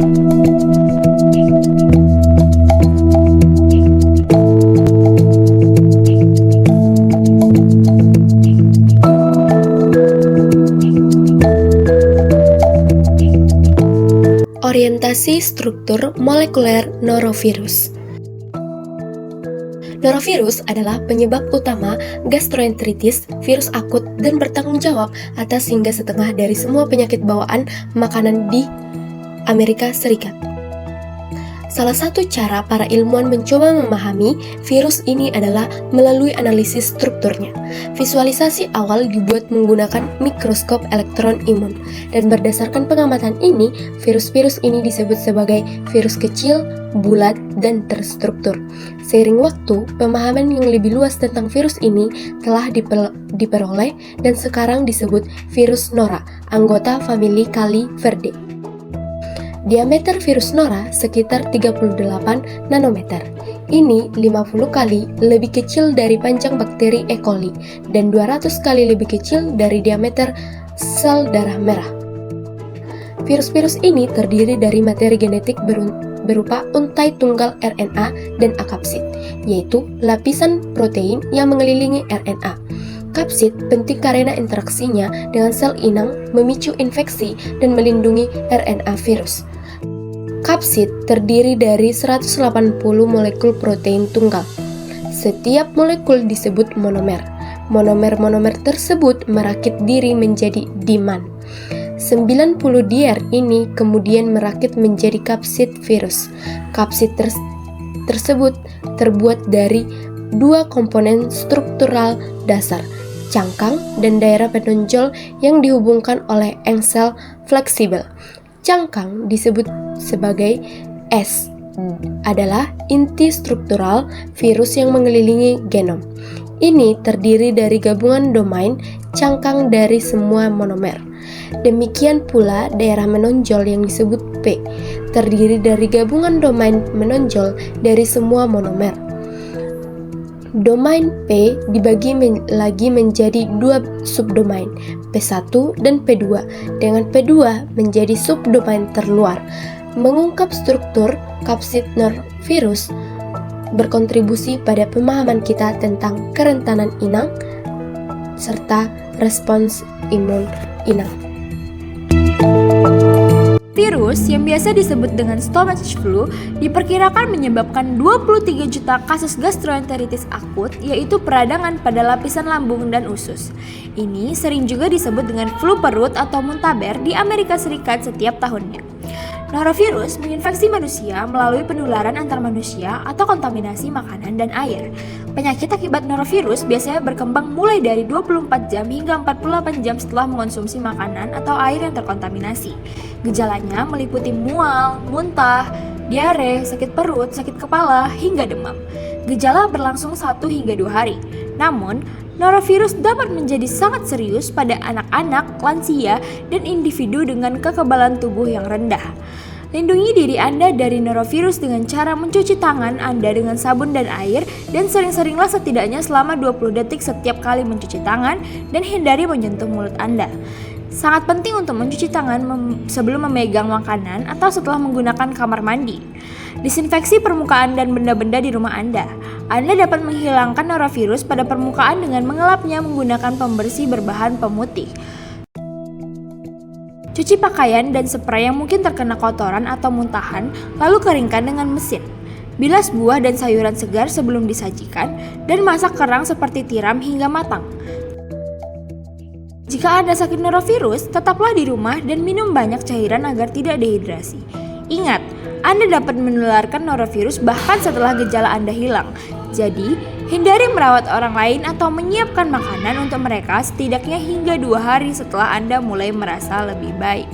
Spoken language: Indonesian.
Orientasi struktur molekuler norovirus. Norovirus adalah penyebab utama gastroenteritis, virus akut, dan bertanggung jawab atas hingga setengah dari semua penyakit bawaan makanan di Amerika Serikat. Salah satu cara para ilmuwan mencoba memahami virus ini adalah melalui analisis strukturnya. Visualisasi awal dibuat menggunakan mikroskop elektron imun, dan berdasarkan pengamatan ini, virus-virus ini disebut sebagai virus kecil, bulat, dan terstruktur. Seiring waktu, pemahaman yang lebih luas tentang virus ini telah diperoleh dan sekarang disebut virus Nora, anggota famili Calliverdae. Diameter virus Nora sekitar 38 nanometer. Ini 50 kali lebih kecil dari panjang bakteri E. coli dan 200 kali lebih kecil dari diameter sel darah merah. Virus-virus ini terdiri dari materi genetik berupa untai tunggal RNA dan akapsid, yaitu lapisan protein yang mengelilingi RNA. Kapsid penting karena interaksinya dengan sel inang memicu infeksi dan melindungi RNA virus. Kapsid terdiri dari 180 molekul protein tunggal. Setiap molekul disebut monomer. Monomer-monomer tersebut merakit diri menjadi diman. 90 dimer ini kemudian merakit menjadi kapsid virus. Kapsid tersebut terbuat dari dua komponen struktural dasar, cangkang dan daerah penonjol yang dihubungkan oleh engsel fleksibel. Cangkang disebut sebagai S, adalah inti struktural virus yang mengelilingi genom. Ini terdiri dari gabungan domain cangkang dari semua monomer. Demikian pula daerah menonjol yang disebut P, terdiri dari gabungan domain menonjol dari semua monomer. Domain P dibagi lagi menjadi dua subdomain, P1 dan P2, dengan P2 menjadi subdomain terluar. Mengungkap struktur kapsid norovirus berkontribusi pada pemahaman kita tentang kerentanan inang serta respons imun inang. Virus yang biasa disebut dengan stomach flu diperkirakan menyebabkan 23 juta kasus gastroenteritis akut, yaitu peradangan pada lapisan lambung dan usus. Ini sering juga disebut dengan flu perut atau muntaber di Amerika Serikat setiap tahunnya. Norovirus menginfeksi manusia melalui penularan antar manusia atau kontaminasi makanan dan air. Penyakit akibat norovirus biasanya berkembang mulai dari 24 jam hingga 48 jam setelah mengonsumsi makanan atau air yang terkontaminasi. Gejalanya meliputi mual, muntah, diare, sakit perut, sakit kepala, hingga demam. Gejala berlangsung 1 hingga 2 hari. Namun, norovirus dapat menjadi sangat serius pada anak-anak, lansia, dan individu dengan kekebalan tubuh yang rendah. Lindungi diri Anda dari norovirus dengan cara mencuci tangan Anda dengan sabun dan air, dan sering-seringlah setidaknya selama 20 detik setiap kali mencuci tangan, dan hindari menyentuh mulut Anda. Sangat penting untuk mencuci tangan sebelum memegang makanan atau setelah menggunakan kamar mandi. Disinfeksi permukaan dan benda-benda di rumah Anda. Anda dapat menghilangkan norovirus pada permukaan dengan mengelapnya menggunakan pembersih berbahan pemutih. Cuci pakaian dan spray yang mungkin terkena kotoran atau muntahan, lalu keringkan dengan mesin. Bilas buah dan sayuran segar sebelum disajikan, dan masak kerang seperti tiram hingga matang. Jika Anda sakit norovirus, tetaplah di rumah dan minum banyak cairan agar tidak dehidrasi. Ingat, Anda dapat menularkan norovirus bahkan setelah gejala Anda hilang. Jadi, hindari merawat orang lain atau menyiapkan makanan untuk mereka setidaknya hingga 2 hari setelah Anda mulai merasa lebih baik.